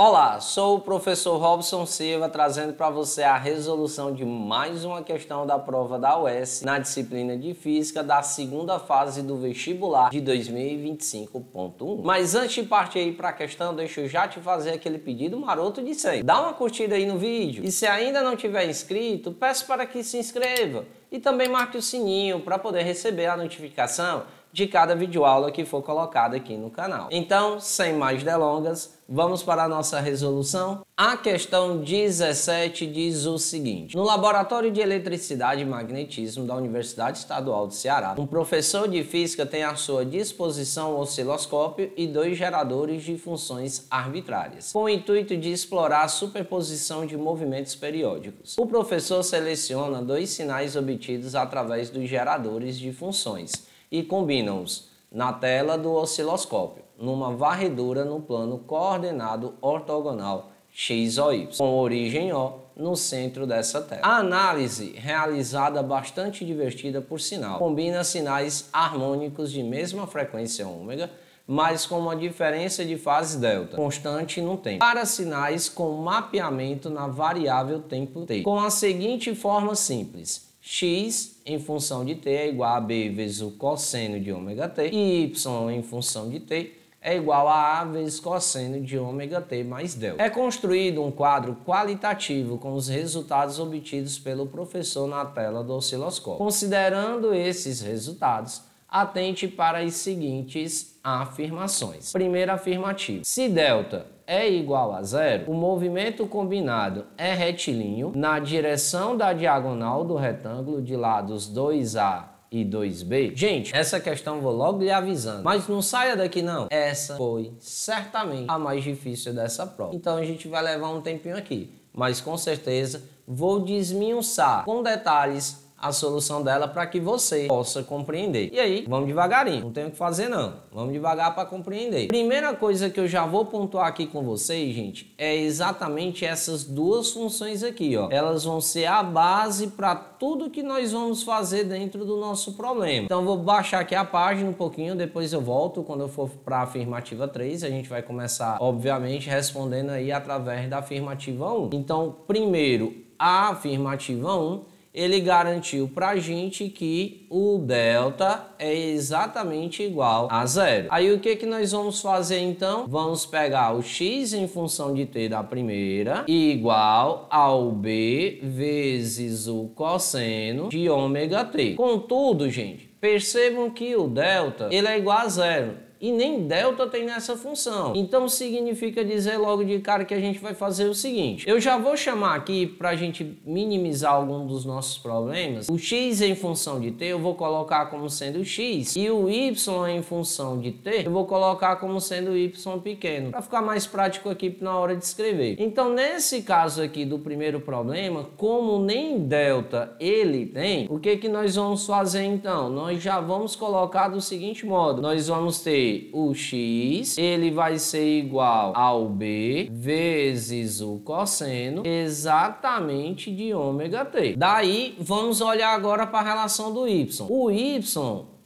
Olá, sou o professor Robson Silva trazendo para você a resolução de mais uma questão da prova da UES na disciplina de Física da segunda fase do vestibular de 2025.1. Mas antes de partir aí para a questão, deixa eu já te fazer aquele pedido maroto de sempre. Dá uma curtida aí no vídeo e se ainda não tiver inscrito, peço para que se inscreva e também marque o sininho para poder receber a notificação de cada videoaula que for colocada aqui no canal. Então, sem mais delongas, vamos para a nossa resolução. A questão 17 diz o seguinte: no Laboratório de Eletricidade e Magnetismo da Universidade Estadual do Ceará, um professor de física tem à sua disposição um osciloscópio e 2 geradores de funções arbitrárias, com o intuito de explorar a superposição de movimentos periódicos. O professor seleciona 2 sinais obtidos através dos geradores de funções e combinam-os na tela do osciloscópio, numa varredura no plano coordenado ortogonal x ou y, com origem O no centro dessa tela. A análise, realizada bastante divertida por sinal, combina sinais harmônicos de mesma frequência ômega, mas com uma diferença de fase delta constante no tempo, para sinais com mapeamento na variável tempo t, com a seguinte forma simples: x em função de t é igual a b vezes o cosseno de ômega t e y em função de t é igual a a vezes cosseno de ômega t mais delta. É construído um quadro qualitativo com os resultados obtidos pelo professor na tela do osciloscópio. Considerando esses resultados, atente para as seguintes afirmações. Primeira afirmativa: se delta é igual a zero, o movimento combinado é retilíneo na direção da diagonal do retângulo de lados 2A e 2B. Gente, essa questão vou logo lhe avisando, mas não saia daqui não. Essa foi certamente a mais difícil dessa prova. Então a gente vai levar um tempinho aqui, mas com certeza vou desmiuçar com detalhes a solução dela para que você possa compreender. E aí, vamos devagarinho, não tem o que fazer não. Vamos devagar para compreender. Primeira coisa que eu já vou pontuar aqui com vocês, gente, é exatamente essas 2 funções aqui, ó. Elas vão ser a base para tudo que nós vamos fazer dentro do nosso problema. Então, vou baixar aqui a página um pouquinho, depois eu volto quando eu for para a afirmativa 3. A gente vai começar, obviamente, respondendo aí através da afirmativa 1. Então, primeiro, a afirmativa 1, ele garantiu para a gente que o delta é exatamente igual a zero. Aí o que nós vamos fazer então? Vamos pegar o x em função de t da primeira igual ao b vezes o cosseno de ômega t. Contudo, gente, percebam que o delta ele é igual a zero. E nem delta tem nessa função. Então significa dizer logo de cara que a gente vai fazer o seguinte: eu já vou chamar aqui para a gente minimizar algum dos nossos problemas. O x em função de t eu vou colocar como sendo x e o y em função de t eu vou colocar como sendo y pequeno, para ficar mais prático aqui na hora de escrever. Então nesse caso aqui do primeiro problema, como nem delta ele tem, o que nós vamos fazer então? Nós já vamos colocar do seguinte modo: nós vamos ter o x, ele vai ser igual ao b vezes o cosseno exatamente de ômega t. Daí, vamos olhar agora para a relação do y. O y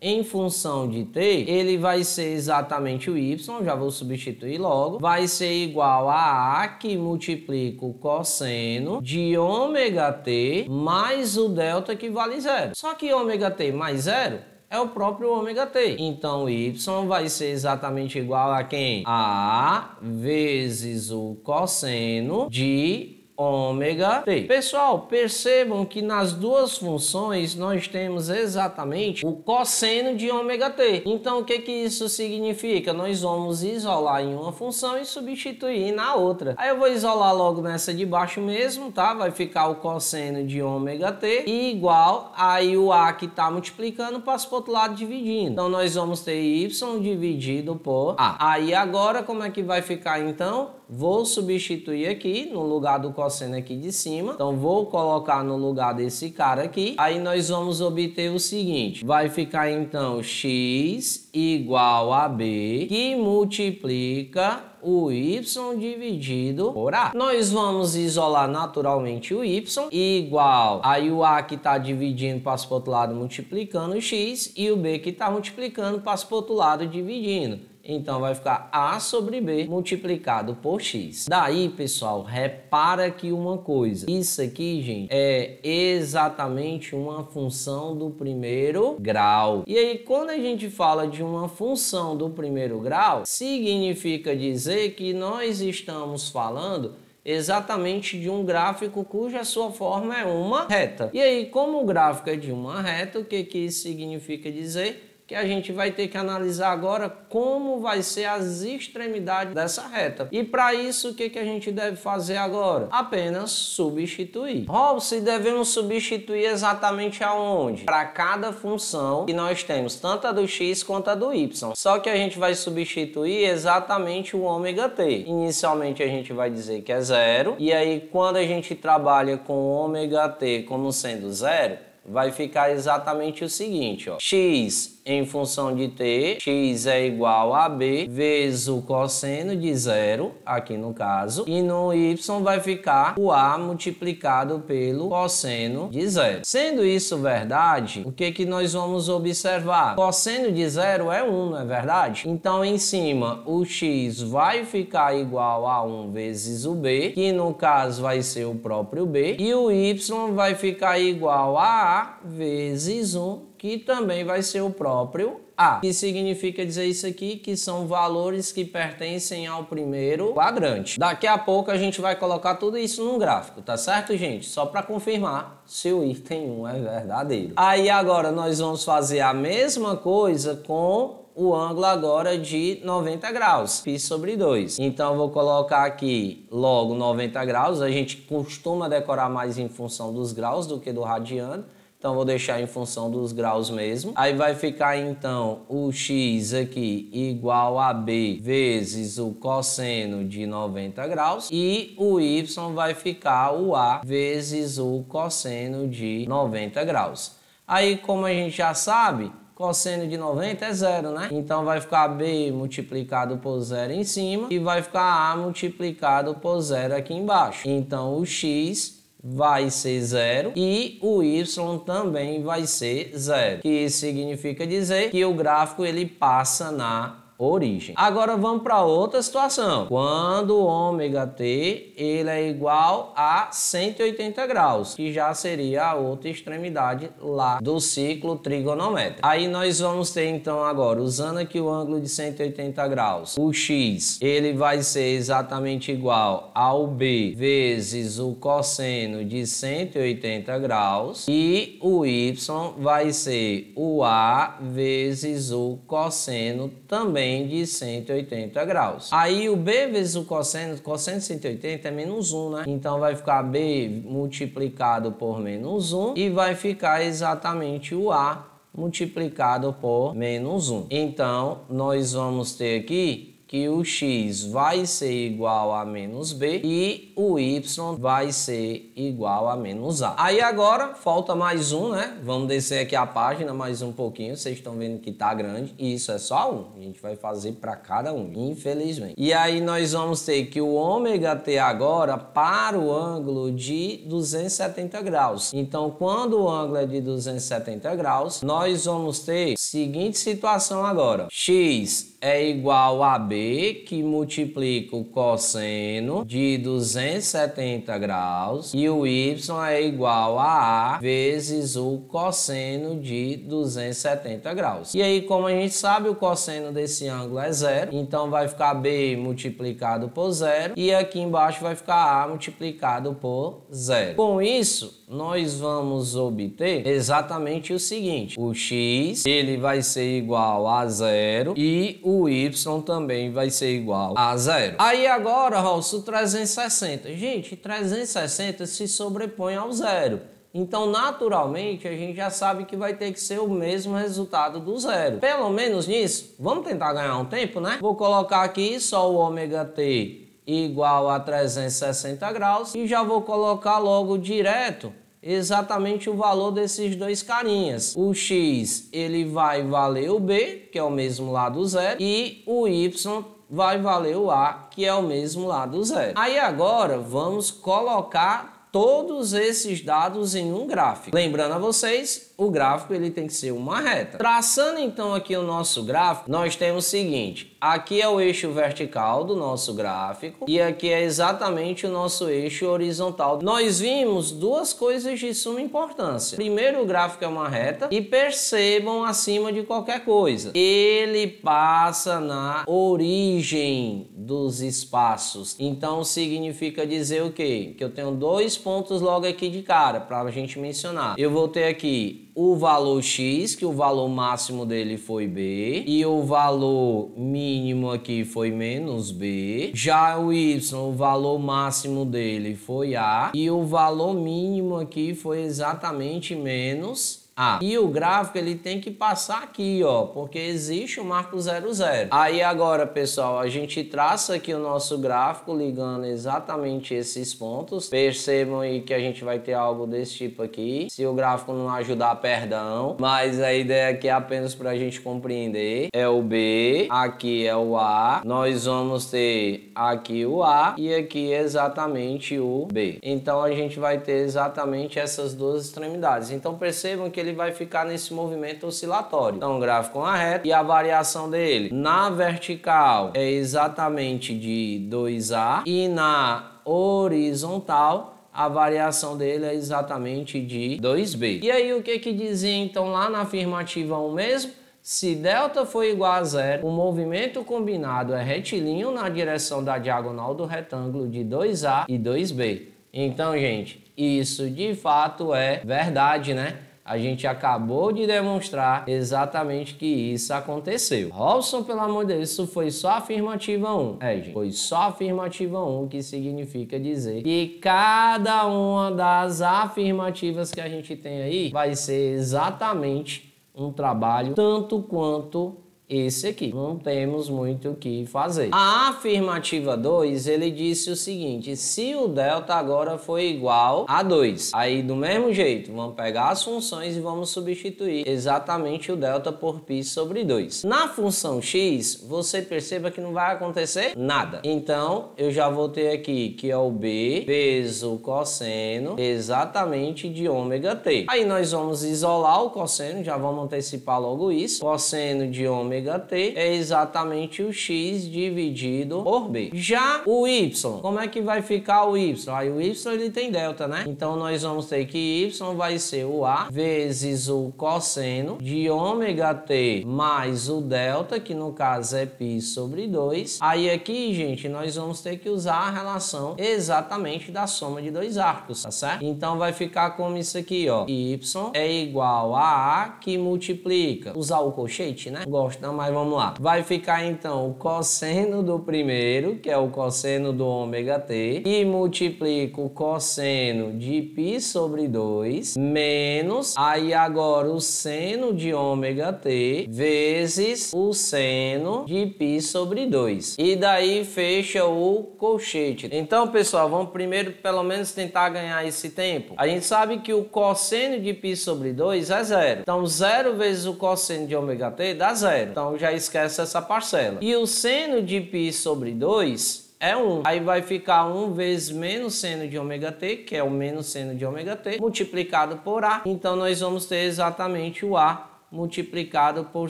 em função de t, ele vai ser exatamente o y, já vou substituir logo, vai ser igual a a que multiplica o cosseno de ômega t mais o delta que vale zero. Só que ômega t mais zero é o próprio ômega t. Então, y vai ser exatamente igual a quem? A vezes o cosseno de ômega t. Pessoal, percebam que nas 2 funções nós temos exatamente o cosseno de ômega t. Então, o que isso significa? Nós vamos isolar em uma função e substituir na outra. Aí eu vou isolar logo nessa de baixo mesmo, tá? Vai ficar o cosseno de ômega t igual, aí o a que está multiplicando passa para o outro lado dividindo. Então, nós vamos ter y dividido por a. Aí agora, como é que vai ficar então? Vou substituir aqui no lugar do cosseno aqui de cima. Então, vou colocar no lugar desse cara aqui. Aí, nós vamos obter o seguinte. Vai ficar, então, x igual a b, que multiplica o y dividido por a. Nós vamos isolar naturalmente o y igual. Aí, o a que está dividindo passa para o outro lado multiplicando o x. E o b que está multiplicando passa para o outro lado dividindo. Então vai ficar A sobre B multiplicado por X. Daí, pessoal, repara aqui uma coisa. Isso aqui, gente, é exatamente uma função do primeiro grau. E aí, quando a gente fala de uma função do primeiro grau, significa dizer que nós estamos falando exatamente de um gráfico cuja sua forma é uma reta. E aí, como o gráfico é de uma reta, o que isso significa dizer? Que a gente vai ter que analisar agora como vai ser as extremidades dessa reta. E para isso, o que a gente deve fazer agora? Apenas substituir. Se devemos substituir exatamente aonde? Para cada função que nós temos, tanto a do x quanto a do y. Só que a gente vai substituir exatamente o ômega t. Inicialmente a gente vai dizer que é 0. E aí, quando a gente trabalha com o ômega t como sendo 0, vai ficar exatamente o seguinte, ó. X em função de t, x é igual a b vezes o cosseno de 0, aqui no caso, e no y vai ficar o a multiplicado pelo cosseno de 0. Sendo isso verdade, o que nós vamos observar? Cosseno de 0 é 1, não é verdade? Então, em cima, o x vai ficar igual a 1 vezes o b, que no caso vai ser o próprio b, e o y vai ficar igual a vezes 1, que também vai ser o próprio A. Que significa dizer isso aqui? Que são valores que pertencem ao primeiro quadrante. Daqui a pouco a gente vai colocar tudo isso num gráfico, tá certo, gente? Só para confirmar se o item 1 é verdadeiro. Aí agora nós vamos fazer a mesma coisa com o ângulo agora de 90 graus, π sobre 2. Então eu vou colocar aqui logo 90 graus. A gente costuma decorar mais em função dos graus do que do radiano. Então, vou deixar em função dos graus mesmo. Aí vai ficar, então, o x aqui igual a b vezes o cosseno de 90 graus. E o y vai ficar o a vezes o cosseno de 90 graus. Aí, como a gente já sabe, cosseno de 90 é 0, né? Então, vai ficar b multiplicado por 0 em cima e vai ficar a multiplicado por 0 aqui embaixo. Então, o x vai ser 0 e o y também vai ser 0, que significa dizer que o gráfico ele passa na origem. Agora vamos para outra situação. Quando o ômega t ele é igual a 180 graus, que já seria a outra extremidade lá do ciclo trigonométrico. Aí nós vamos ter então agora, usando aqui o ângulo de 180 graus, o x ele vai ser exatamente igual ao b vezes o cosseno de 180 graus e o y vai ser o a vezes o cosseno também de 180 graus. Aí o b vezes o cosseno de 180 é menos 1, né? Então vai ficar b multiplicado por menos 1 e vai ficar exatamente o a multiplicado por menos 1. Então nós vamos ter aqui que o x vai ser igual a menos b e o y vai ser igual a menos a. Aí agora falta mais um, né? Vamos descer aqui a página mais um pouquinho. Vocês estão vendo que tá grande e isso é só um. A gente vai fazer para cada um, infelizmente. E aí nós vamos ter que o ômega t agora para o ângulo de 270 graus. Então, quando o ângulo é de 270 graus, nós vamos ter a seguinte situação agora. X é igual a b, que multiplica o cosseno de 270 graus, e o y é igual a vezes o cosseno de 270 graus. E aí, como a gente sabe, o cosseno desse ângulo é 0, então vai ficar b multiplicado por 0, e aqui embaixo vai ficar a multiplicado por 0. Com isso, nós vamos obter exatamente o seguinte: o x ele vai ser igual a 0 e o y também vai ser igual a 0. Aí agora, o 360. Gente, 360 se sobrepõe ao 0. Então, naturalmente, a gente já sabe que vai ter que ser o mesmo resultado do 0. Pelo menos nisso, vamos tentar ganhar um tempo, né? Vou colocar aqui só o ômega t igual a 360 graus e já vou colocar logo direto exatamente o valor desses dois carinhas. O x ele vai valer o b, que é o mesmo lá do 0, e o y vai valer o a, que é o mesmo lá do 0. Aí agora vamos colocar todos esses dados em um gráfico. Lembrando a vocês, o gráfico ele tem que ser uma reta. Traçando então aqui o nosso gráfico, nós temos o seguinte: Aqui é o eixo vertical do nosso gráfico e aqui é exatamente o nosso eixo horizontal. Nós vimos duas coisas de suma importância. Primeiro, o gráfico é uma reta e percebam acima de qualquer coisa, ele passa na origem dos espaços. Então significa dizer o quê? Que eu tenho dois pontos logo aqui de cara para a gente mencionar. Eu vou ter aqui o valor x, que o valor máximo dele foi b, e o valor mínimo aqui foi menos b. Já o y, o valor máximo dele foi a, e o valor mínimo aqui foi exatamente menos A. E o gráfico ele tem que passar aqui, ó, porque existe o marco 0, 0. Aí agora, pessoal, a gente traça aqui o nosso gráfico ligando exatamente esses pontos. Percebam aí que a gente vai ter algo desse tipo aqui. Se o gráfico não ajudar, perdão, mas a ideia aqui é apenas para a gente compreender. É o B, aqui é o A, nós vamos ter aqui o A e aqui exatamente o B. Então a gente vai ter exatamente essas duas extremidades. Então percebam que ele vai ficar nesse movimento oscilatório. Então, o gráfico é uma reta e a variação dele na vertical é exatamente de 2A e na horizontal a variação dele é exatamente de 2B. E aí o que dizia então lá na afirmativa 1 mesmo? Se delta for igual a 0, o movimento combinado é retilíneo na direção da diagonal do retângulo de 2A e 2B. Então, gente, isso de fato é verdade, né? A gente acabou de demonstrar exatamente que isso aconteceu. Robson, pelo amor de Deus, isso foi só afirmativa 1. Gente, foi só afirmativa 1, que significa dizer que cada uma das afirmativas que a gente tem aí vai ser exatamente um trabalho tanto quanto esse aqui. Não temos muito o que fazer. A afirmativa 2, ele disse o seguinte: se o delta agora for igual a 2, aí do mesmo jeito, vamos pegar as funções e vamos substituir exatamente o delta por π sobre 2. Na função x, você perceba que não vai acontecer nada. Então, eu já vou ter aqui que é o b vezes o cosseno exatamente de ômega t. Aí nós vamos isolar o cosseno, já vamos antecipar logo isso. Cosseno de ômega t é exatamente o x dividido por b. Já o y, como é que vai ficar o y? Aí o y ele tem delta, né? Então nós vamos ter que y vai ser o a vezes o cosseno de ômega t mais o delta, que no caso é π sobre 2. Aí aqui, gente, nós vamos ter que usar a relação exatamente da soma de dois arcos, tá certo? Então vai ficar como isso aqui, ó. Y é igual a A que multiplica. Usar o colchete, né? Gosto. Não, mas vamos lá. Vai ficar então o cosseno do primeiro, que é o cosseno do ômega t, e multiplica o cosseno de π sobre 2, menos, aí agora o seno de ômega t, vezes o seno de π sobre 2. E daí fecha o colchete. Então, pessoal, vamos primeiro pelo menos tentar ganhar esse tempo. A gente sabe que o cosseno de π sobre 2 é 0. Então, 0 vezes o cosseno de ômega t dá 0. Então já esquece essa parcela. E o seno de π sobre 2 é 1. Aí vai ficar 1 vezes menos seno de ômega t, que é o menos seno de ômega t, multiplicado por A. Então nós vamos ter exatamente o A multiplicado por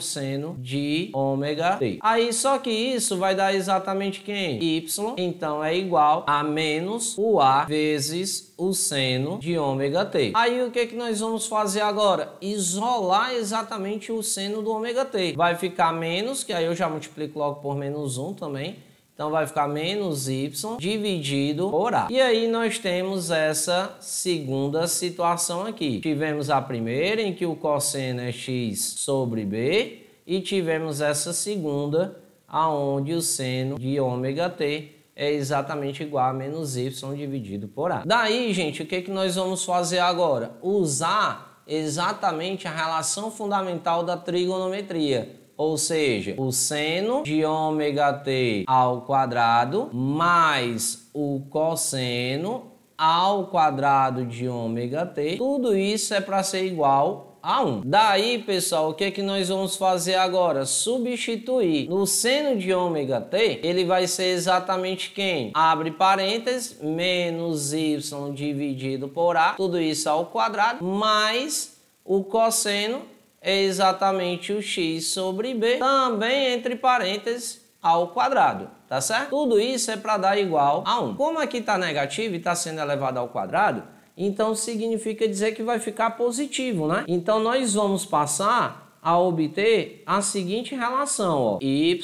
seno de ômega t. Aí só que isso vai dar exatamente quem? Y. Então é igual a menos o A vezes o seno de ômega t. Aí o que nós vamos fazer agora? Isolar exatamente o seno do ômega t. Vai ficar menos, que aí eu já multiplico logo por menos 1 também. Então vai ficar menos y dividido por A. E aí nós temos essa segunda situação aqui. Tivemos a primeira em que o cosseno é x sobre b. E tivemos essa segunda aonde o seno de ômega t é exatamente igual a menos y dividido por A. Daí, gente, o que nós vamos fazer agora? Usar exatamente a relação fundamental da trigonometria. Ou seja, o seno de ômega t ao quadrado mais o cosseno ao quadrado de ômega t. Tudo isso é para ser igual a 1. Daí, pessoal, o que nós vamos fazer agora? Substituir. No seno de ômega t, ele vai ser exatamente quem? Abre parênteses, menos y dividido por A. Tudo isso ao quadrado, mais o cosseno é exatamente o x sobre b, também entre parênteses, ao quadrado, tá certo? Tudo isso é para dar igual a 1. Como aqui está negativo e está sendo elevado ao quadrado, então significa dizer que vai ficar positivo, né? Então nós vamos passar a obter a seguinte relação, ó, y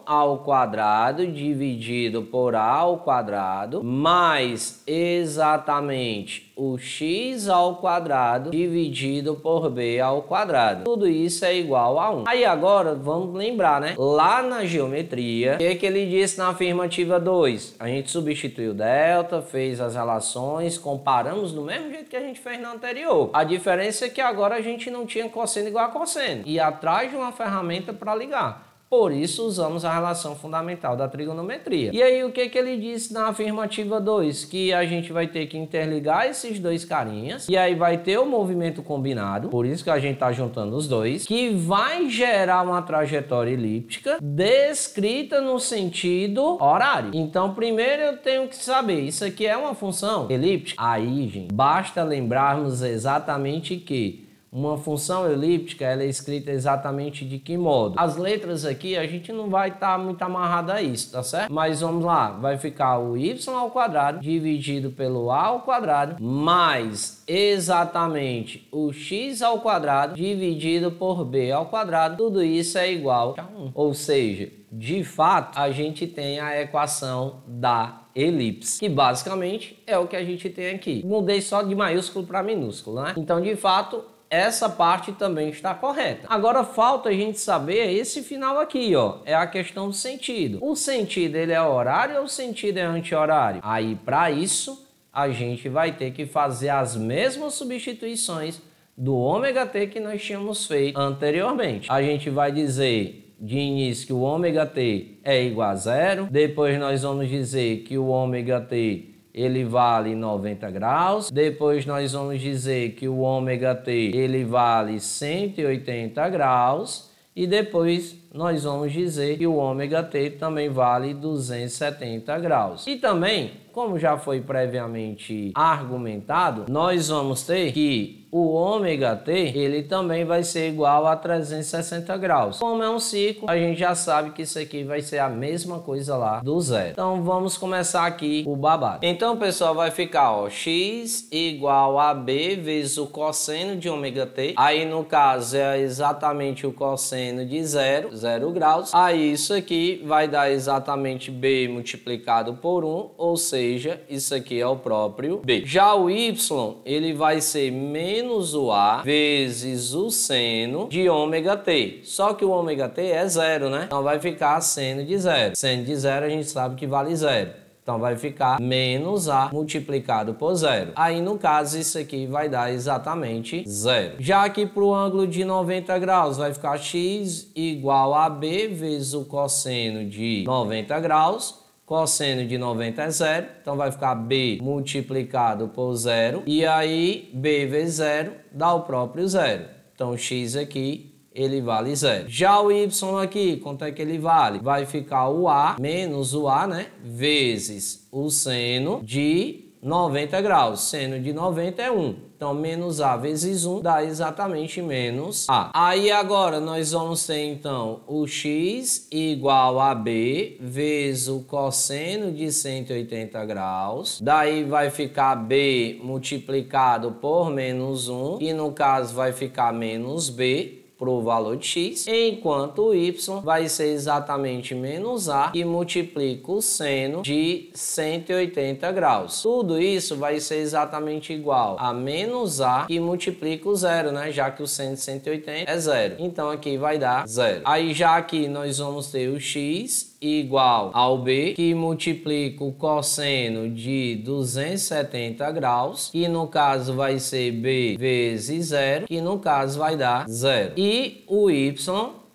ao quadrado dividido por a ao quadrado mais exatamente o x ao quadrado dividido por b ao quadrado. Tudo isso é igual a 1. Aí agora vamos lembrar, né? Lá na geometria, o que ele disse na afirmativa 2? A gente substituiu delta, fez as relações, comparamos do mesmo jeito que a gente fez na anterior. A diferença é que agora a gente não tinha cosseno igual a cosseno e atrás de uma ferramenta para ligar. Por isso usamos a relação fundamental da trigonometria. E aí o que ele disse na afirmativa 2? Que a gente vai ter que interligar esses dois carinhas e aí vai ter o movimento combinado, por isso que a gente está juntando os dois, que vai gerar uma trajetória elíptica descrita no sentido horário. Então primeiro eu tenho que saber, isso aqui é uma função elíptica? Aí, gente, basta lembrarmos exatamente que uma função elíptica ela é escrita exatamente de que modo? As letras aqui a gente não vai estar muito amarrado a isso, tá certo? Mas vamos lá, vai ficar o y ao quadrado dividido pelo a ao quadrado mais exatamente o x ao quadrado dividido por b ao quadrado. Tudo isso é igual a 1. Ou seja, de fato, a gente tem a equação da elipse, que basicamente é o que a gente tem aqui. Mudei só de maiúsculo para minúsculo, né? Então, de fato, essa parte também está correta. Agora falta a gente saber esse final aqui, ó, é a questão do sentido. O sentido ele é horário ou o sentido é anti-horário? Aí para isso a gente vai ter que fazer as mesmas substituições do ômega t que nós tínhamos feito anteriormente. A gente vai dizer de início que o ômega t é igual a 0, depois nós vamos dizer que o ômega t ele vale 90 graus. Depois nós vamos dizer que o ômega t ele vale 180 graus. E depois nós vamos dizer que o ômega t também vale 270 graus. E também, como já foi previamente argumentado, nós vamos ter que o ômega t ele também vai ser igual a 360 graus. Como é um ciclo, a gente já sabe que isso aqui vai ser a mesma coisa lá do zero. Então vamos começar aqui o babado. Então, pessoal, vai ficar, ó, x igual a b vezes o cosseno de ômega t. Aí no caso é exatamente o cosseno de 0 graus. Aí isso aqui vai dar exatamente b multiplicado por 1, ou seja, isso aqui é o próprio b. Já o y, ele vai ser menos o a vezes o seno de ômega t. Só que o ômega t é 0, né? Então vai ficar seno de 0. Seno de 0 a gente sabe que vale 0. Então vai ficar menos a multiplicado por 0. Aí no caso isso aqui vai dar exatamente 0. Já aqui para o ângulo de 90 graus vai ficar x igual a b vezes o cosseno de 90 graus. Cosseno de 90 é 0, então vai ficar b multiplicado por 0. E aí b vezes 0 dá o próprio 0. Então x aqui ele vale 0. Já o y aqui, quanto é que ele vale? Vai ficar o a menos o a, né? Vezes o seno de 90 graus. Seno de 90 é 1. Então, menos a vezes 1 dá exatamente menos a. Aí agora nós vamos ter então o x igual a b vezes o cosseno de 180 graus. Daí vai ficar b multiplicado por menos 1. E no caso vai ficar menos b para o valor de x, enquanto o y vai ser exatamente menos a e multiplica o seno de 180 graus. Tudo isso vai ser exatamente igual a menos a e multiplica o 0, né? Já que o seno de 180 é 0. Então aqui vai dar 0. Aí já aqui nós vamos ter o x igual ao b, que multiplica o cosseno de 270 graus, que no caso vai ser b vezes 0, que no caso vai dar 0. E o y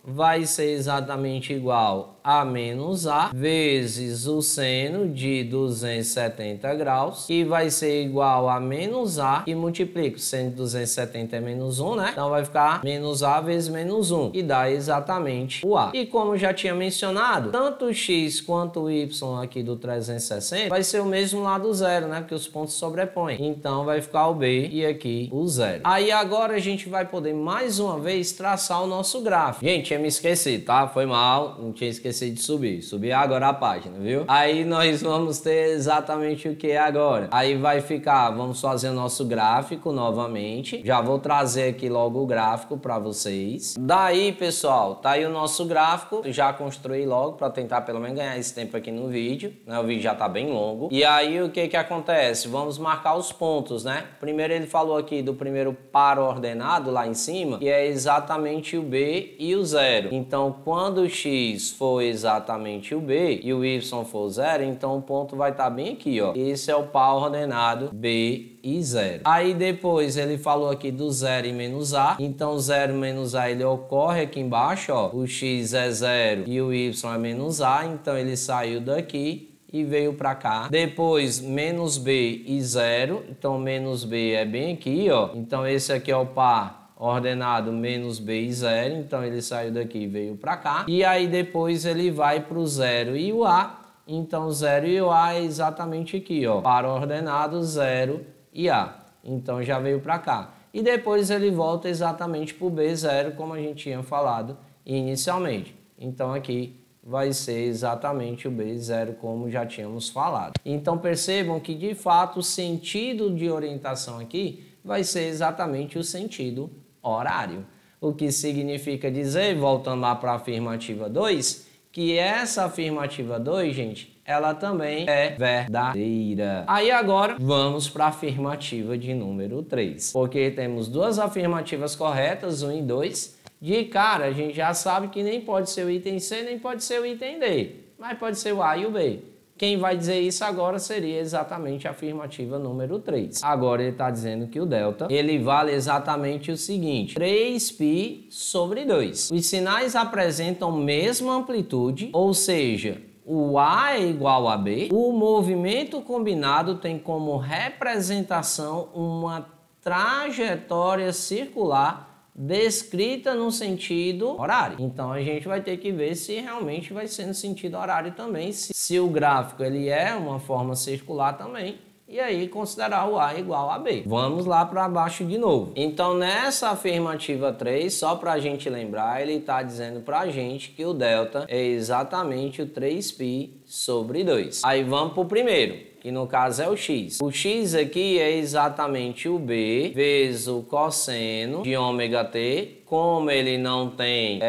vai ser exatamente igual a menos a vezes o seno de 270 graus, que vai ser igual a menos a, e multiplica o seno de 270 é menos 1, né? Então vai ficar menos a vezes menos 1, e dá exatamente o a. E como já tinha mencionado, tanto o x quanto o y aqui do 360 vai ser o mesmo lá do zero, né? Porque os pontos sobrepõem. Então vai ficar o b e aqui o 0. Aí agora a gente vai poder mais uma vez traçar o nosso gráfico. Gente, tinha me esquecido, tá? Foi mal, não tinha esquecido esqueci de subir agora a página, viu? Aí nós vamos ter exatamente o que agora? Aí vai ficar, vamos fazer o nosso gráfico novamente. Já vou trazer aqui logo o gráfico para vocês. Daí, pessoal, tá aí o nosso gráfico. Já construí logo para tentar pelo menos ganhar esse tempo aqui no vídeo, né? O vídeo já tá bem longo. E aí o que que acontece? Vamos marcar os pontos, né? Primeiro ele falou aqui do primeiro par ordenado lá em cima, que é exatamente o B e o 0. Então, quando o X for exatamente o B e o Y for 0, então o ponto vai estar bem aqui, ó. Esse é o par ordenado B e 0. Aí depois ele falou aqui do 0 e menos A. Então 0 menos A ele ocorre aqui embaixo, ó. O X é 0 e o Y é menos A. Então ele saiu daqui e veio para cá. Depois menos B e 0. Então menos B é bem aqui, ó. Então esse aqui é o par ordenado menos B e 0. Então ele saiu daqui e veio para cá. E aí depois ele vai para o 0 e o A. Então 0 e o A é exatamente aqui, ó. Par ordenado 0 e A. Então já veio para cá. E depois ele volta exatamente para o B0, como a gente tinha falado inicialmente. Então aqui vai ser exatamente o B0, como já tínhamos falado. Então percebam que de fato o sentido de orientação aqui vai ser exatamente o sentido horário. O que significa dizer, voltando lá para a afirmativa 2, que essa afirmativa 2, gente, ela também é verdadeira. Aí agora vamos para a afirmativa de número 3, porque temos duas afirmativas corretas, 1 e 2. De cara, a gente já sabe que nem pode ser o item C, nem pode ser o item D, mas pode ser o A e o B. Quem vai dizer isso agora seria exatamente a afirmativa número 3. Agora ele está dizendo que o delta, ele vale exatamente o seguinte: 3π sobre 2. Os sinais apresentam mesma amplitude, ou seja, o A é igual a B. O movimento combinado tem como representação uma trajetória circular descrita no sentido horário. Então a gente vai ter que ver se realmente vai ser no sentido horário também, se o gráfico ele é uma forma circular também, e aí considerar o A igual a B. Vamos lá para baixo de novo. Então nessa afirmativa 3, só para a gente lembrar, ele está dizendo para a gente que o delta é exatamente o 3π sobre 2. Aí vamos para o primeiro, que no caso é o x. O x aqui é exatamente o b vezes o cosseno de ômega t. Como ele não tem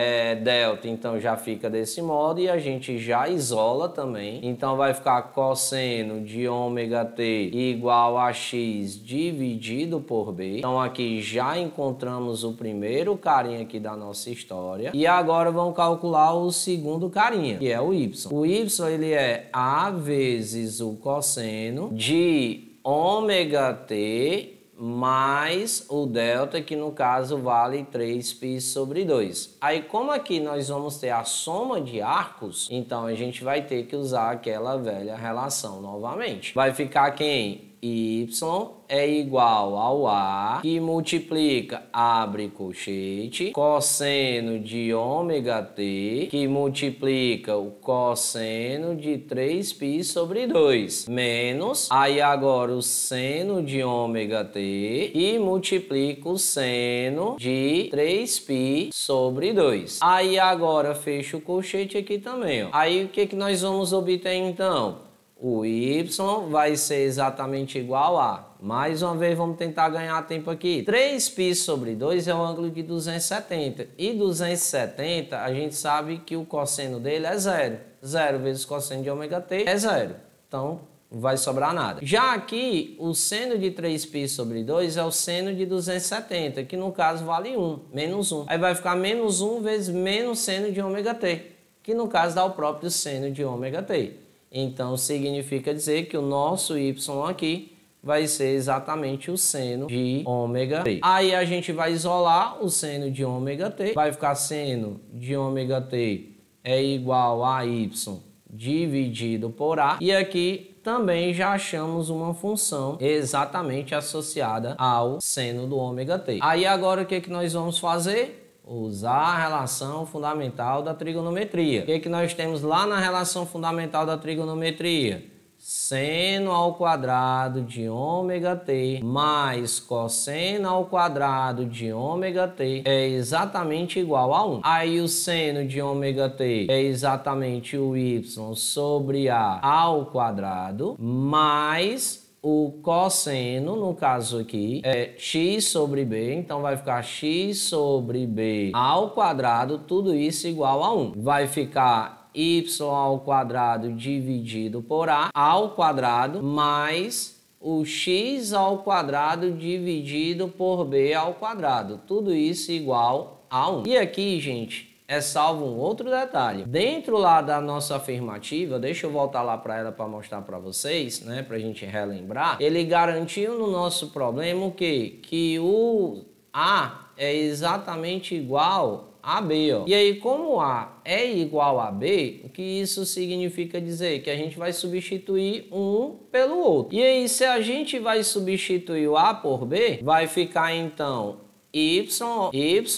delta, então já fica desse modo e a gente já isola também. Então vai ficar cosseno de ômega t igual a x dividido por b. Então aqui já encontramos o primeiro carinha aqui da nossa história. E agora vamos calcular o segundo carinha, que é o y. O y ele é a vezes o cosseno de ômega t mais o delta, que no caso vale 3π sobre 2. Aí como aqui nós vamos ter a soma de arcos, então a gente vai ter que usar aquela velha relação novamente. Vai ficar quem? Y é igual ao A, que multiplica, abre colchete, cosseno de ômega t, que multiplica o cosseno de 3π sobre 2, menos, aí agora o seno de ômega t, e multiplica o seno de 3π sobre 2. Aí agora fecha o colchete aqui também, ó. Aí o que que nós vamos obter então? O y vai ser exatamente igual a, mais uma vez vamos tentar ganhar tempo aqui, 3π sobre 2 é o ângulo de 270. E 270 a gente sabe que o cosseno dele é 0. 0 vezes cosseno de ômega t é 0. Então não vai sobrar nada. Já aqui o seno de 3π sobre 2 é o seno de 270, que no caso vale 1, menos 1. Aí vai ficar menos 1 vezes menos seno de ômega t, que no caso dá o próprio seno de ômega t. Então, significa dizer que o nosso y aqui vai ser exatamente o seno de ômega t. Aí a gente vai isolar o seno de ômega t. Vai ficar seno de ômega t é igual a y dividido por a. E aqui também já achamos uma função exatamente associada ao seno do ômega t. Aí agora o que que nós vamos fazer? Usar a relação fundamental da trigonometria. O que que nós temos lá na relação fundamental da trigonometria? seno ao quadrado de ômega t mais cosseno ao quadrado de ômega t é exatamente igual a 1. Aí o seno de ômega t é exatamente o y sobre a ao quadrado mais o cosseno, no caso aqui, é x sobre b, então vai ficar x sobre b ao quadrado, tudo isso igual a 1. Vai ficar y ao quadrado dividido por a ao quadrado mais o x ao quadrado dividido por b ao quadrado. Tudo isso igual a 1. E aqui, gente, é salvo um outro detalhe. Dentro lá da nossa afirmativa, deixa eu voltar lá para ela para mostrar para vocês, né, para a gente relembrar. Ele garantiu no nosso problema o quê? Que o A é exatamente igual a B, ó. E aí, como A é igual a B, o que isso significa dizer? Que a gente vai substituir um pelo outro. E aí, se a gente vai substituir o A por B, vai ficar então y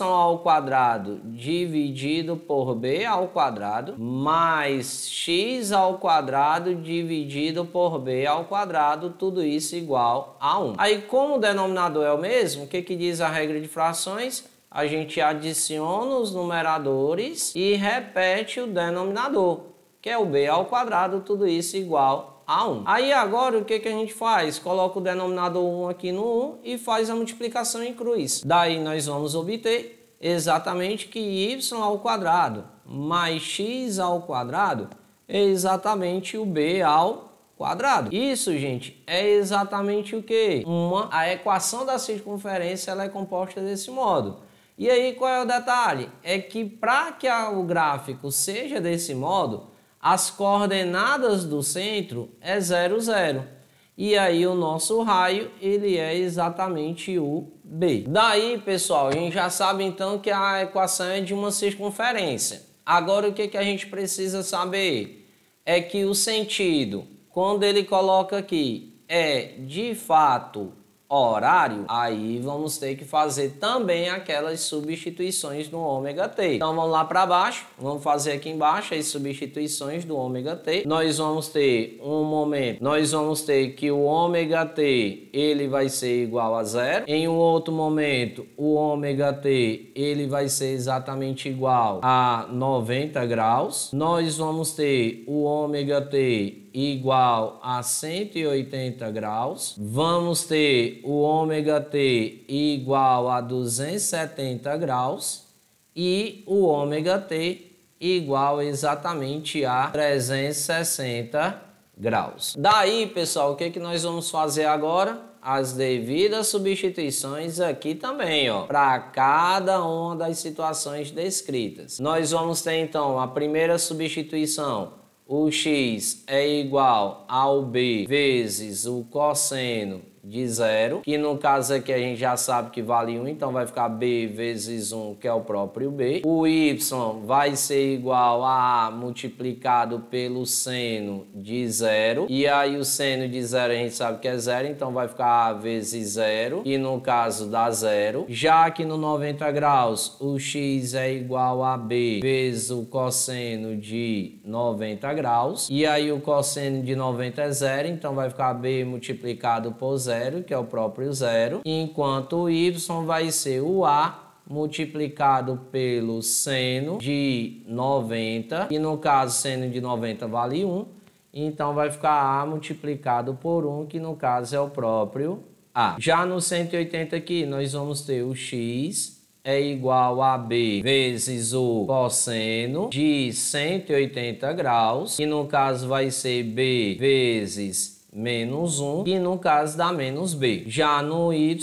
ao quadrado dividido por b ao quadrado mais x ao quadrado dividido por b ao quadrado, tudo isso igual a 1. Aí, como o denominador é o mesmo, o que diz a regra de frações? A gente adiciona os numeradores e repete o denominador, que é o b ao quadrado, tudo isso igual a 1. Aí agora o que a gente faz? Coloca o denominador 1 aqui no 1 e faz a multiplicação em cruz. Daí nós vamos obter exatamente que y ao quadrado mais x ao quadrado é exatamente o b ao quadrado. Isso, gente, é exatamente o que? A equação da circunferência ela é composta desse modo. E aí qual é o detalhe? É que para que o gráfico seja desse modo, as coordenadas do centro é 0, 0. E aí o nosso raio, ele é exatamente o B. Daí, pessoal, a gente já sabe então que a equação é de uma circunferência. Agora o que a gente precisa saber? É que o sentido, quando ele coloca aqui, é de fato horário, aí vamos ter que fazer também aquelas substituições do ômega t. Então vamos lá para baixo, vamos fazer aqui embaixo as substituições do ômega t. Nós vamos ter um momento, nós vamos ter que o ômega t ele vai ser igual a 0. Em um outro momento, o ômega t ele vai ser exatamente igual a 90 graus. Nós vamos ter o ômega t igual a 180 graus. Vamos ter o ômega t igual a 270 graus e o ômega t igual exatamente a 360 graus. Daí, pessoal, o que nós vamos fazer agora? As devidas substituições aqui também, ó, para cada uma das situações descritas. Nós vamos ter então a primeira substituição. O x é igual ao b vezes o cosseno de 0, que no caso aqui a gente já sabe que vale 1, então vai ficar b vezes 1, que é o próprio b. O y vai ser igual a multiplicado pelo seno de 0, e aí o seno de 0 a gente sabe que é 0, então vai ficar a vezes 0, e no caso dá 0. Já que no 90 graus o x é igual a b vezes o cosseno de 90 graus, e aí o cosseno de 90 é 0, então vai ficar b multiplicado por 0, que é o próprio 0, enquanto o y vai ser o a multiplicado pelo seno de 90, e no caso seno de 90 vale 1, então vai ficar a multiplicado por 1, que no caso é o próprio a. Já no 180 aqui nós vamos ter o x é igual a b vezes o cosseno de 180 graus, que no caso vai ser b vezes menos 1, e no caso dá menos b. Já no y,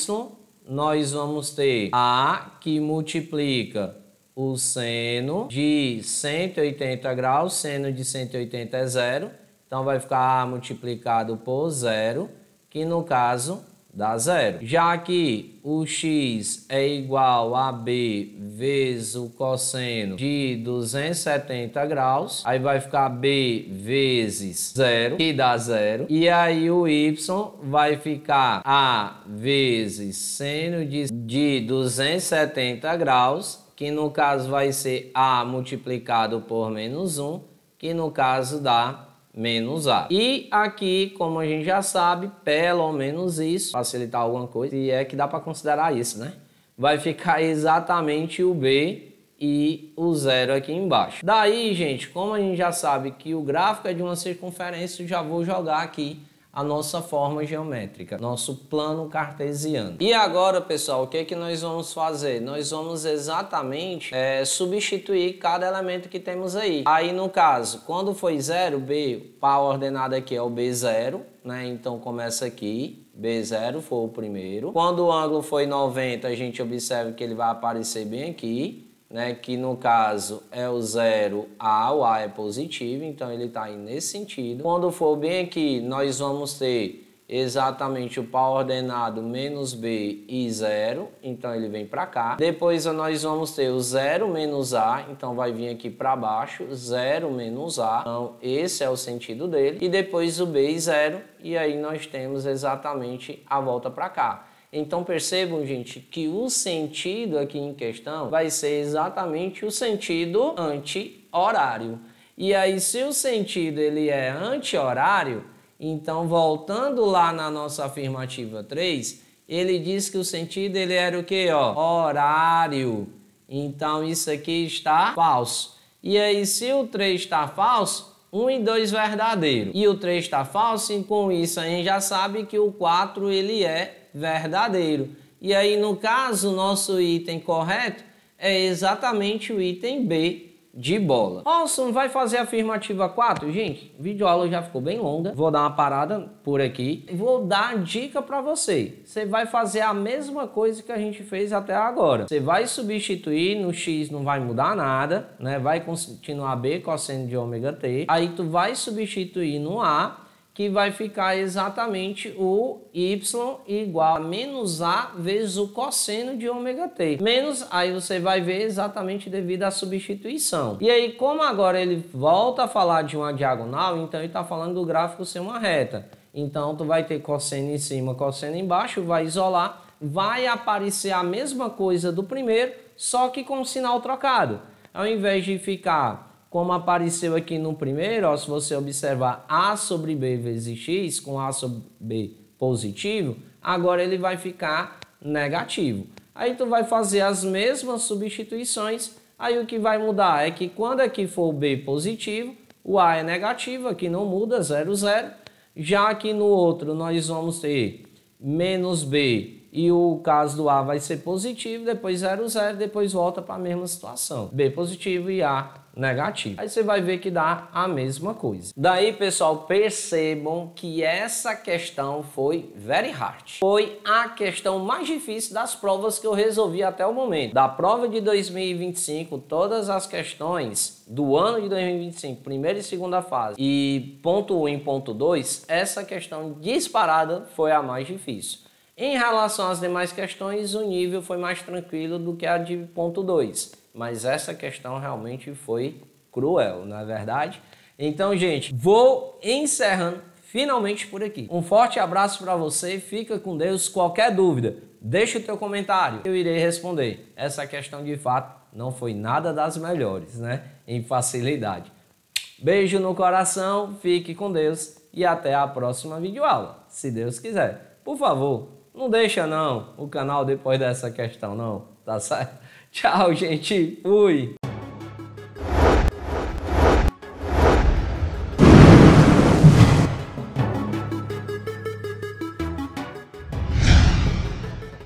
nós vamos ter a que multiplica o seno de 180 graus, seno de 180 é 0, então vai ficar a multiplicado por 0, que no caso dá 0. Já que o x é igual a b vezes o cosseno de 270 graus, aí vai ficar b vezes 0, que dá 0. E aí o y vai ficar a vezes seno de 270 graus, que no caso vai ser a multiplicado por menos 1, que no caso dá menos A. E aqui, como a gente já sabe, pelo menos isso, facilitar alguma coisa, e é que dá para considerar isso, né? Vai ficar exatamente o B e o zero aqui embaixo. Daí, gente, como a gente já sabe que o gráfico é de uma circunferência, eu já vou jogar aqui a nossa forma geométrica, nosso plano cartesiano. E agora, pessoal, o que é que nós vamos fazer? Nós vamos exatamente substituir cada elemento que temos aí. Aí, no caso, quando foi 0, B, a ordenada aqui é o B0, né? Então, começa aqui. B0 foi o primeiro. Quando o ângulo foi 90, a gente observa que ele vai aparecer bem aqui, né, que no caso é o 0A, o A é positivo, então ele está aí nesse sentido. Quando for bem aqui, nós vamos ter exatamente o par ordenado menos B e 0, então ele vem para cá. Depois nós vamos ter o 0 menos A, então vai vir aqui para baixo, 0 menos A, então esse é o sentido dele. E depois o B e 0, e aí nós temos exatamente a volta para cá. Então percebam, gente, que o sentido aqui em questão vai ser exatamente o sentido anti-horário. E aí, se o sentido ele é anti-horário, então voltando lá na nossa afirmativa 3, ele diz que o sentido ele era o quê? Ó, horário. Então isso aqui está falso. E aí, se o 3 está falso, 1 e 2 verdadeiro. E o 3 está falso, e com isso a gente já sabe que o 4 ele é verdadeiro. E aí, no caso, o nosso item correto é exatamente o item B de bola. Olson, vai fazer a afirmativa 4? Gente, a videoaula já ficou bem longa. Vou dar uma parada por aqui. Vou dar dica para você. Você vai fazer a mesma coisa que a gente fez até agora. Você vai substituir, no X não vai mudar nada, né? Vai continuar B cosseno de ômega T. Aí tu vai substituir no A, que vai ficar exatamente o y igual a menos a vezes o cosseno de ômega t. Menos, aí você vai ver exatamente devido à substituição. E aí, como agora ele volta a falar de uma diagonal, então ele está falando do gráfico ser uma reta. Então, tu vai ter cosseno em cima, cosseno embaixo, vai isolar, vai aparecer a mesma coisa do primeiro, só que com o sinal trocado. Ao invés de ficar como apareceu aqui no primeiro, ó, se você observar A sobre B vezes X, com A sobre B positivo, agora ele vai ficar negativo. Aí tu vai fazer as mesmas substituições, aí o que vai mudar é que quando aqui for o B positivo, o A é negativo, aqui não muda, 0, 0. Já aqui no outro nós vamos ter menos B e o caso do A vai ser positivo, depois 0, 0, depois volta para a mesma situação. B positivo e A negativo. Aí você vai ver que dá a mesma coisa. Daí, pessoal, percebam que essa questão foi very hard. Foi a questão mais difícil das provas que eu resolvi até o momento. Da prova de 2025, todas as questões do ano de 2025, primeira e segunda fase, e ponto 1 e ponto 2, essa questão disparada foi a mais difícil. Em relação às demais questões, o nível foi mais tranquilo do que a de ponto 2. Mas essa questão realmente foi cruel, não é verdade? Então, gente, vou encerrando finalmente por aqui. Um forte abraço para você, fica com Deus. Qualquer dúvida, deixa o teu comentário, eu irei responder. Essa questão, de fato, não foi nada das melhores, né? Em facilidade. Beijo no coração, fique com Deus e até a próxima videoaula, se Deus quiser. Por favor, não deixa não o canal depois dessa questão não, tá certo? Tchau, gente. Fui.